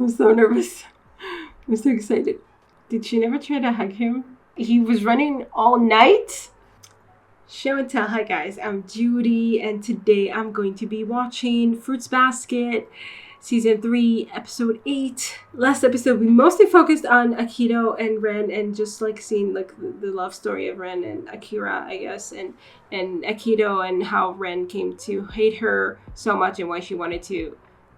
I'm so nervous. I'm so excited. Did she never try to hug him? He was running all night? Show and tell. Hi guys, I'm Judy and today I'm going to be watching Fruits Basket Season 3, Episode 8. Last episode we mostly focused on Akito and Ren and just like seeing like the love story of Ren and Akira, I guess, and Akito and how Ren came to hate her so much and why she wanted to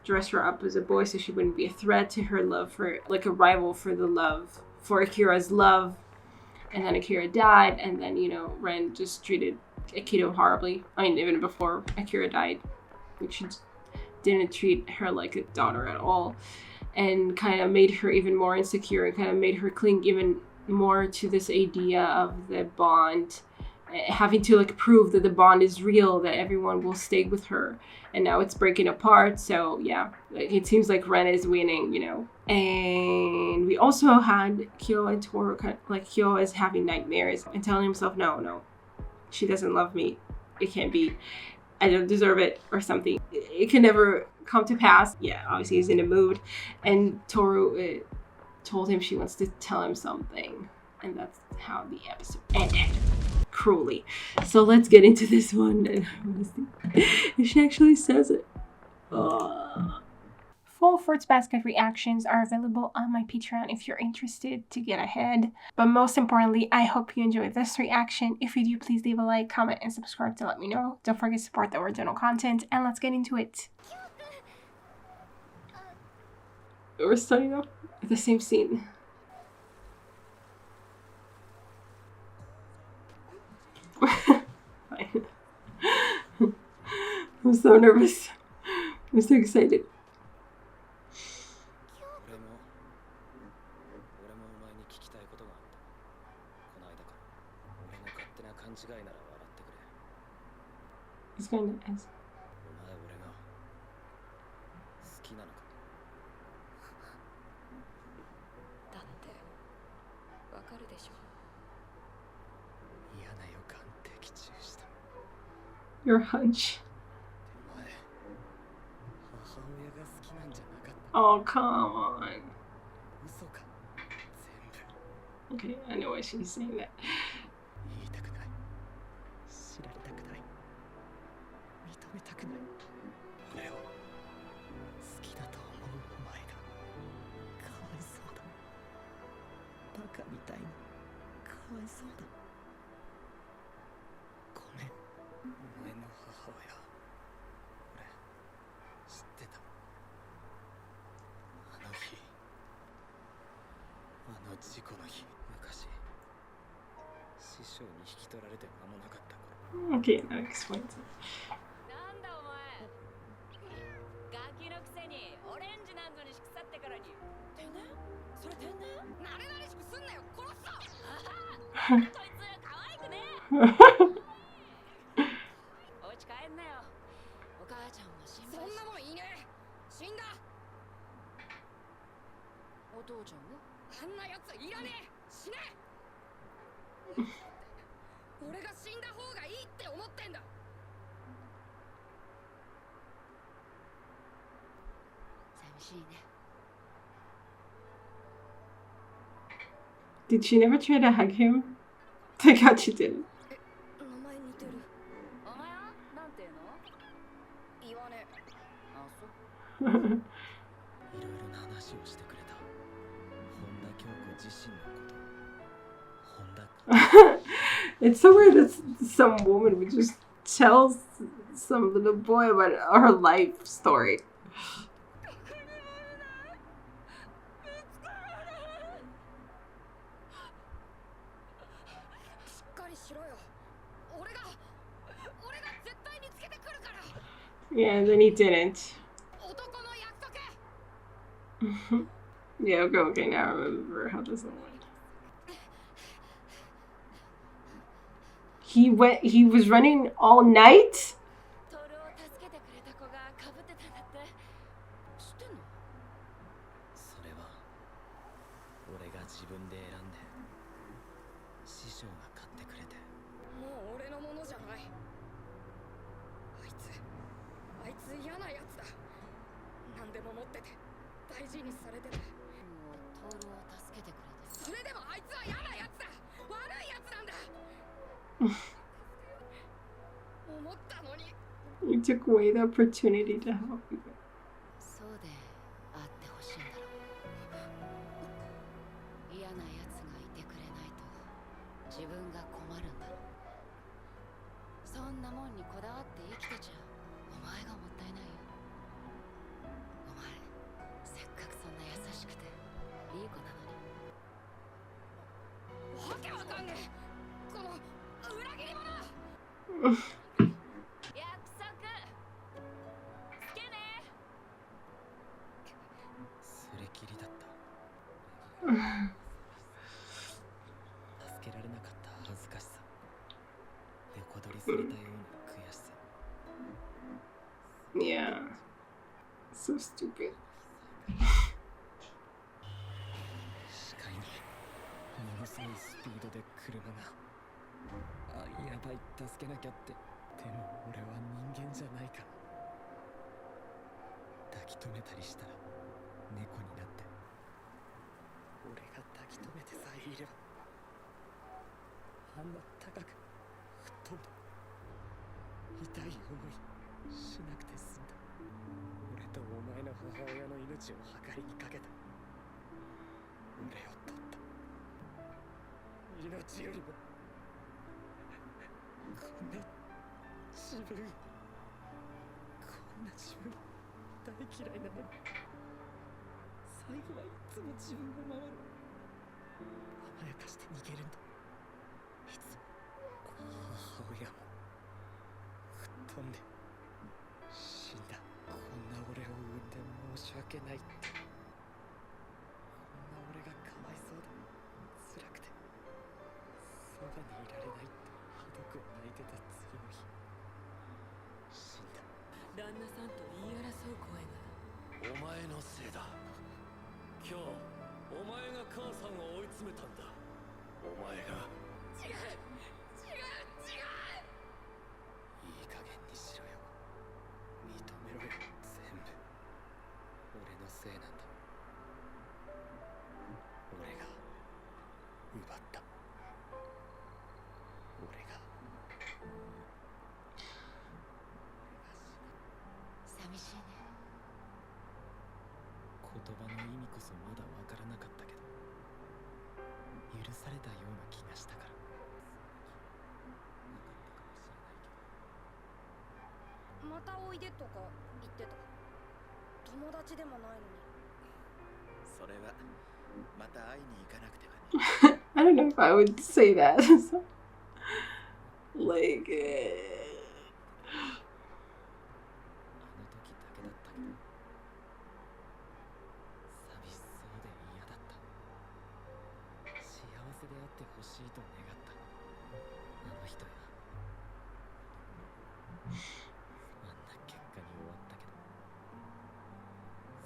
dress her up as a boy so she wouldn't be a threat to her love for, like a rival for the love, for Akira's love. And then Akira died, and then, you know, Ren just treated Akito horribly. I mean, even before Akira died, like she didn't treat her like a daughter at all, and kind of made her even more insecure and kind of made her cling even more to this idea of the bond, having to like prove that the bond is real, that everyone will stay with her. And now it's breaking apart, so yeah, it seems like Ren is winning, you know. And we also had Kyou and Tooru, like Kyou is having nightmares and telling himself, no, she doesn't love me. It can't be. I don't deserve it or something. It can never come to pass. Yeah, obviously he's in a mood. And Tooru told him she wants to tell him something. And that's how the episode ended. Cruelly. So let's get into this one. And I want to see if she actually says it. Full Fruits Basket reactions are available on my Patreon if you're interested to get ahead. But most importantly, I hope you enjoyed this reaction. If you do, please leave a like, comment, and subscribe to let me know. Don't forget to support the original content, and let's get into it. We're starting off with the same scene. Fine. I'm so nervous. I'm so excited. He's going to ask. Your hunch. Oh, come on. Okay, I know why she's saying that. Okay, that explains it. Did she never try to hug him? Thank God she didn't. It's so weird that some woman would just tell some little boy about her life story. Yeah, and then he didn't. Yeah, okay, now I remember how this one went. He was running all night? 大事にされてて、もうトールを助けてくれて、それでもあいつは嫌なやつだ、悪いやつなんだ思ったのに You took away the opportunity to help you. そうであってほしいんだろう。嫌なやつがいてくれないと自分が困るんだろう。そんなもんにこだわって生きてちゃお前がもったいないよ。お前せっかくそんな優しくていい子なのに。わけわかんねえこの裏切り者約束つけね。それきりだった。助けられなかった恥ずかしさ、横取りされたような悔しさ。Yeah. So stupid. 視界にものすごいスピードで車が。あ、やばい、助けなきゃって。でも俺は人間じゃないから。抱き留めたりしたら猫になって、俺が抱き留めてさえいればあんな高く吹っ飛んで痛い思いしなくて済んだ。俺とお前の母親の命を計りにかけた。俺を取った命よりもこんな自分大嫌いなのに、最後はいつも自分を守る。甘やかして逃げるんだ。いつも母親も吹っ飛んで死んだ。こんな俺を産んで申し訳ないって。こんな俺がかわいそうだ、辛くてそばにいられないってひどく泣いてた次の日、死んだ。旦那さんと言い争う声が。お前のせいだ。今日お前が母さんを追い詰めたんだ。お前が。違ういい加減にしろよ。認めろよ。全部俺のせいなんだ。俺が奪った。俺が寂しいね。言葉の意味こそまだわからなかったけど、許されたような気がしたから。またおいでとか言ってた。友達でもないのに。それはまた会いに行かなくてはね。I don't know if I would say that. Like, あの時だけだったけど、寂しそうで嫌だった。幸せであってほしいと願った。あの人や。あんな結果に終わったけど、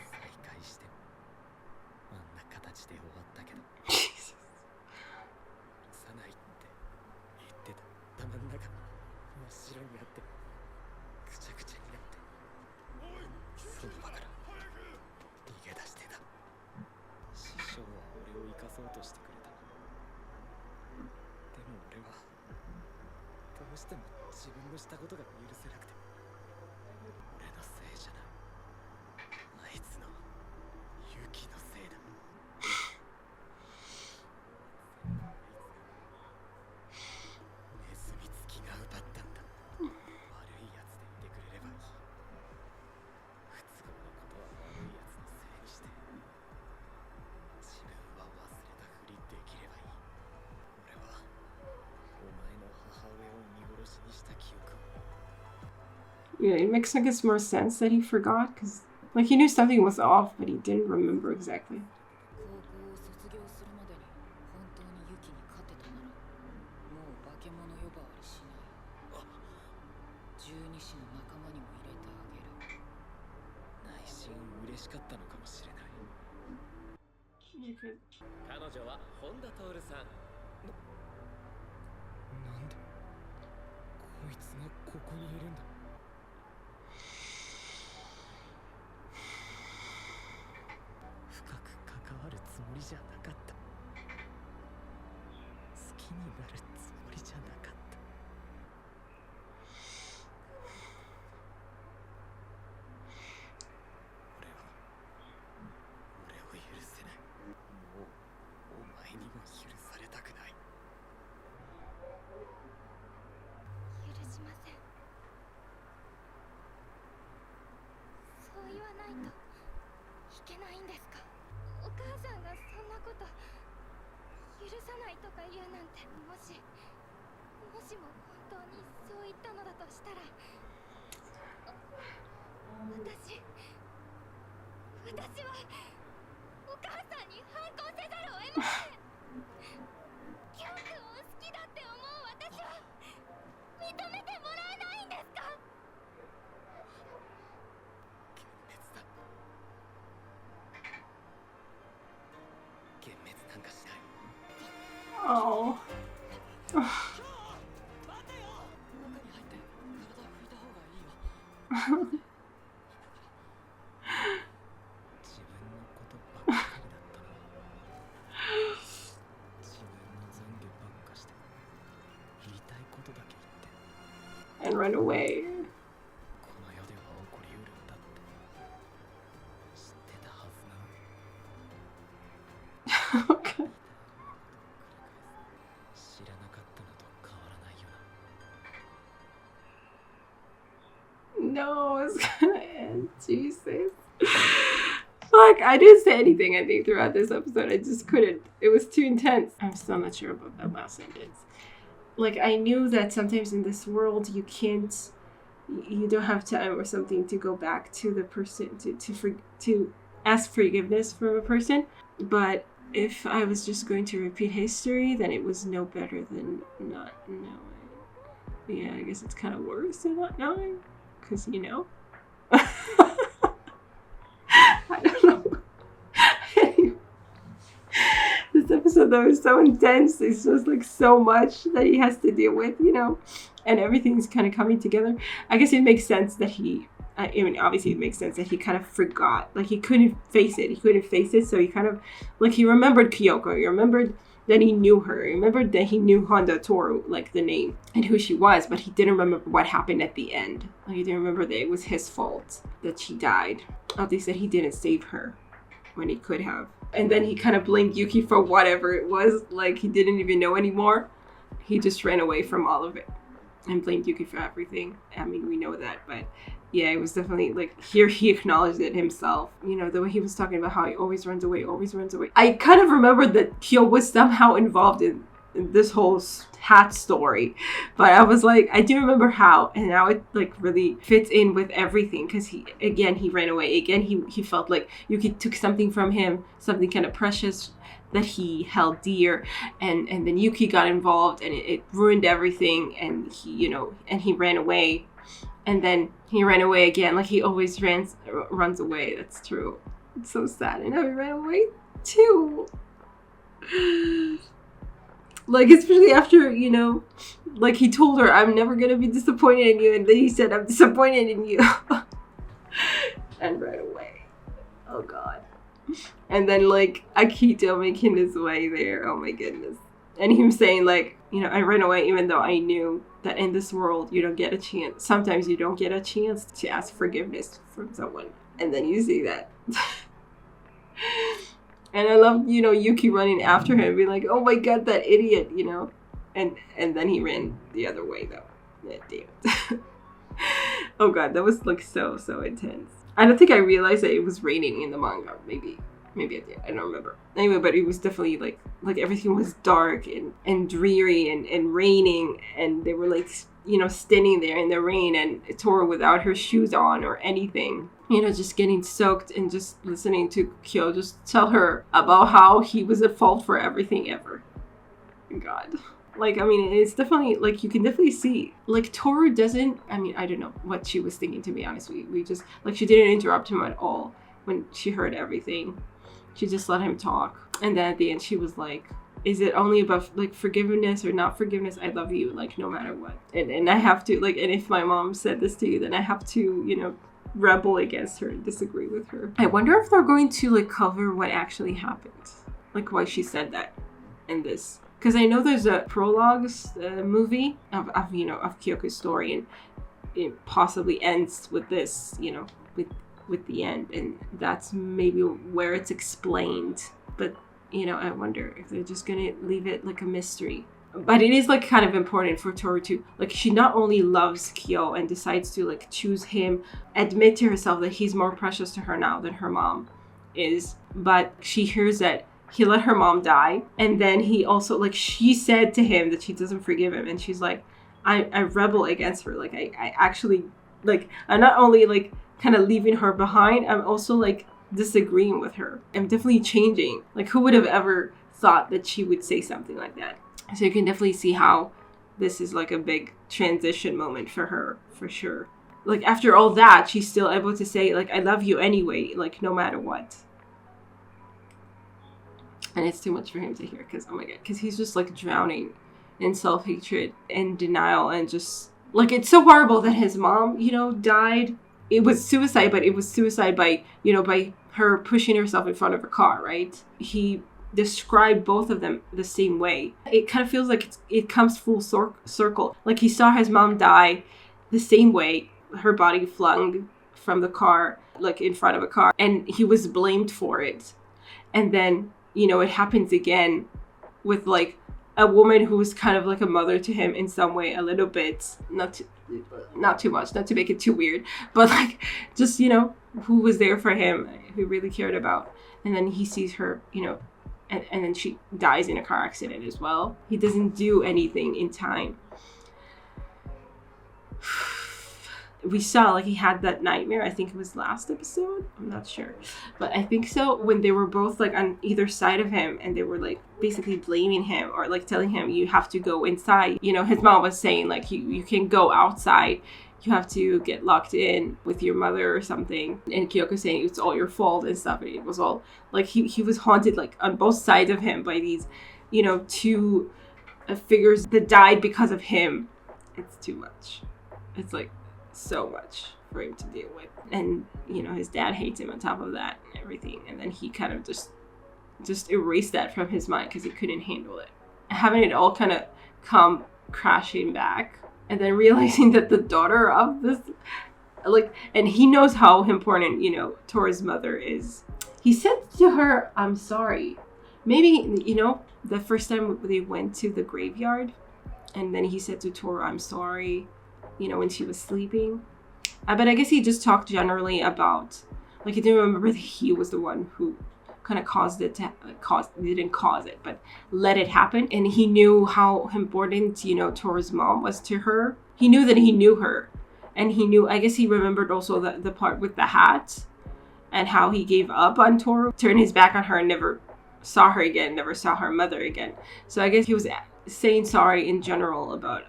再会してもあんな形で終わったけど、Jesus. 許さないって言ってた。頭の中真っ白になってぐちゃぐちゃになって、その場から逃げ出してた。師匠は俺を生かそうとしてくれた。でも俺はどうしても自分のしたことが許せなくて。俺のせいじゃない、あいつのユキのせいだ。ネズミつきが奪ったんだ。悪いやつでいてくれればいい。不都合なことは悪いやつのせいにして、自分は忘れたふりできればいい。俺はお前の母親を見殺しにした記憶を。Yeah, it makes, I guess, more sense that he forgot, because, like, he knew something was off, but he didn't remember exactly. 高校を卒業するまでに本当にユキに勝てたなら、もう化け物呼ばわりしない。十二支の仲間にも入れてあげる。内心嬉しかったのかもしれない。 You could. 彼女は本田徹さん。なんでこいつがここにいるんだ。じゃなかった。好きになるつもりじゃなかった。俺を許せない。もうお前にも許されたくない。許しません。そう言わないといけないんですか？お母さんがそんなこと許さないとか言うなんて、もしも本当にそう言ったのだとしたら、私はお母さんに反抗せざるを得ません。キョウ君を好きだって思う私は認めてもらえないんですか？幻滅なんかしない。Oh. 中に入って体拭いた方がいいよ。自分のことばっかりだったな。自分の懺悔ばっかして言いたいことだけ言って And run away. この世では起こりうるんだって知ってたはずなのに。Okay. 知らなかったのと変わらないよな。 No, it's gonna end. Jesus. Fuck, I didn't say anything, I think, throughout this episode. I just couldn't. It was too intense. I'm still not sure about that last sentence. Like, I knew that sometimes in this world you don't have time or something to go back to the person, to ask forgiveness from a person. But if I was just going to repeat history, then it was no better than not knowing. Yeah, I guess it's kind of worse than not knowing. Because, you know. I don't know. Anyway. This episode, though, is so intense. It's just, like, so much that he has to deal with, you know. And everything's kind of coming together. I guess it makes sense that obviously it makes sense that he kind of forgot. Like, he couldn't face it. So he kind of, like, he remembered Kyoko. He remembered that he knew her. He remembered that he knew Honda Tooru, like, the name and who she was. But he didn't remember what happened at the end. Like, he didn't remember that it was his fault that she died. At least that he didn't save her when he could have. And then he kind of blamed Yuki for whatever it was. Like, he didn't even know anymore. He just ran away from all of it and blamed Yuki for everything. I mean, we know that, but yeah, it was definitely, like, here he acknowledged it himself. You know, the way he was talking about how he always runs away. I kind of remembered that Kyou was somehow involved in this whole hat story. But I was like, I do remember how, and now it, like, really fits in with everything. Because he ran away. Again, he felt like Yuki took something from him, something kind of precious that he held dear, and then Yuki got involved, and it ruined everything, and he ran away. And then he ran away again, like he always runs away. That's true. It's so sad. And now he ran away too. Like, especially after, you know, like, he told her, I'm never gonna be disappointed in you, and then he said, I'm disappointed in you. And ran away. Oh god. And then, like, Akito making his way there. Oh my goodness. And him saying, like, you know, I ran away even though I knew that in this world you don't get a chance. Sometimes you don't get a chance to ask forgiveness from someone. And then you see that. And I love, you know, Yuki running after him, being like, oh my god, that idiot, you know. And then he ran the other way, though. Yeah, damn. Oh god, that was, like, so intense. I don't think I realized that it was raining in the manga. Maybe I did. I don't remember. Anyway, but it was definitely like everything was dark and dreary and raining, and they were, like, you know, standing there in the rain, and Tooru without her shoes on or anything, you know, just getting soaked, and just listening to Kyou just tell her about how he was at fault for everything ever. God. Like, I mean, it's definitely, like, you can definitely see, like, Tooru doesn't, I mean, I don't know what she was thinking, to be honest. We just, like, she didn't interrupt him at all when she heard everything. She just let him talk. And then at the end, she was like, is it only about, like, forgiveness or not forgiveness? I love you, like, no matter what. And I have to, like, and if my mom said this to you, then I have to, you know, rebel against her and disagree with her. I wonder if they're going to, like, cover what actually happened. like why she said that in this. Because I know there's a prologues movie of Kyoko's story, and it possibly ends with this, with the end, and that's maybe where it's explained. But I wonder if they're just gonna leave it like a mystery. But it is like kind of important for Toru to, like, she not only loves Kyou and decides to like choose him, admit to herself that he's more precious to her now than her mom is, but she hears that he let her mom die, and then he also, like, she said to him that she doesn't forgive him, and she's like, I rebel against her, like I actually, like, I'm not only like kind of leaving her behind, I'm also like disagreeing with her. I'm definitely changing. Like, who would have ever thought that she would say something like that? So you can definitely see how this is like a big transition moment for her, for sure. Like, after all that, she's still able to say, like, I love you anyway, like, no matter what. And it's too much for him to hear, because, oh my god, because he's just like drowning in self-hatred and denial, and just, like, it's so horrible that his mom, died. It was suicide, but it was suicide by, by her pushing herself in front of a car, right? He described both of them the same way. It kind of feels like it comes full circle. Like, he saw his mom die the same way, her body flung from the car, like in front of a car, and he was blamed for it. And then, it happens again with like a woman who was kind of like a mother to him in some way, a little bit, not too much, not to make it too weird, but like, just, who was there for him, who really cared about. And then he sees her, and then she dies in a car accident as well. He doesn't do anything in time. We saw, like, he had that nightmare, I think it was last episode, I'm not sure, but I think so, when they were both like on either side of him, and they were like basically blaming him, or like telling him, you have to go inside. His mom was saying, like, you can go outside, you have to get locked in with your mother or something, and Kyoko saying it's all your fault and stuff. And it was all like, he was haunted, like, on both sides of him by these two figures that died because of him. It's too much. It's like so much for him to deal with, and his dad hates him on top of that and everything, and then he kind of just erased that from his mind because he couldn't handle it, having it all kind of come crashing back, and then realizing that the daughter of this, like, and he knows how important Toru's mother is. He said to her, I'm sorry, maybe the first time they went to the graveyard, and then he said to Toru, I'm sorry, when she was sleeping. But I guess he just talked generally about, like, he didn't remember that he was the one who kind of caused it to didn't cause it, but let it happen. And he knew how important, Toru's mom was to her. He knew that he knew her. And he knew, I guess he remembered also the part with the hat, and how he gave up on Toru, turned his back on her, and never saw her again, never saw her mother again. So I guess he was saying sorry in general about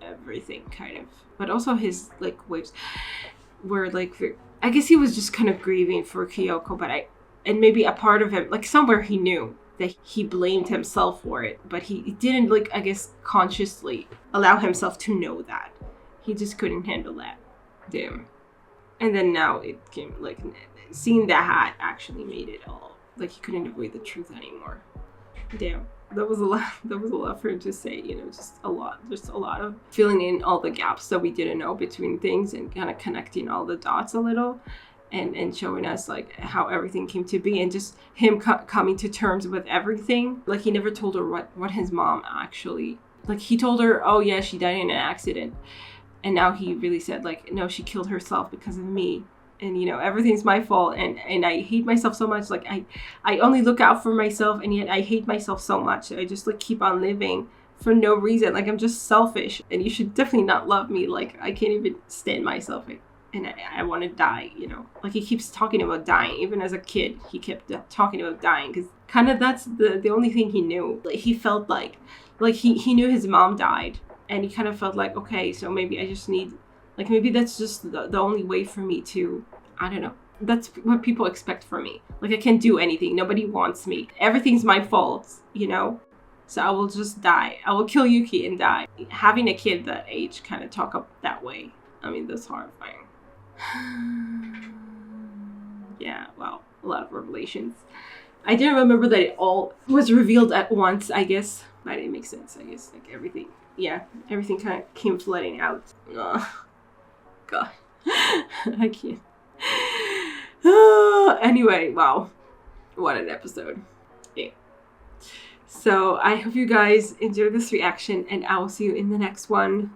everything, kind of. But also his, like, waves were, like, I guess he was just kind of grieving for Kyoko, and maybe a part of him, like, somewhere he knew that he blamed himself for it, but he didn't, like, I guess, consciously allow himself to know that. He just couldn't handle that. Damn. And then now it came, like, seeing that hat actually made it all, like, he couldn't avoid the truth anymore. Damn. That was a lot for him to say, just a lot of filling in all the gaps that we didn't know between things, and kind of connecting all the dots a little, and showing us, like, how everything came to be, and just him coming to terms with everything. Like, he never told her what his mom actually, like, he told her, oh yeah, she died in an accident, and now he really said, like, no, she killed herself because of me. And everything's my fault, and I hate myself so much. Like, I only look out for myself, and yet I hate myself so much. I just, like, keep on living for no reason. Like, I'm just selfish, and you should definitely not love me. Like, I can't even stand myself, and I want to die. Like, he keeps talking about dying. Even as a kid, he kept talking about dying, because kind of that's the only thing he knew. Like, he felt like he knew his mom died, and he kind of felt like, okay, so maybe I just need, like, maybe that's just the only way for me to, I don't know. That's what people expect from me. Like, I can't do anything. Nobody wants me. Everything's my fault, So I will just die. I will kill Yuki and die. Having a kid that age kind of talk up that way. I mean, that's horrifying. Yeah, well, a lot of revelations. I didn't remember that it all was revealed at once, I guess. That didn't make sense, I guess. Like everything, everything kind of came flooding out. Ugh. God. I can't. Anyway, wow. What an episode. Yeah. So I hope you guys enjoyed this reaction, and I will see you in the next one.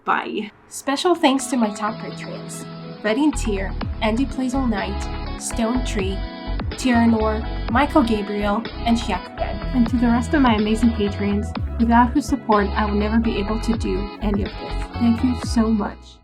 Bye. Special thanks to my top patrons: Redding Tier, Andy Plays All Night, Stone Tree, Tyrannor, Michael Gabriel, and Hyakuben. And to the rest of my amazing patrons, without whose support I would never be able to do any of this. Thank you so much.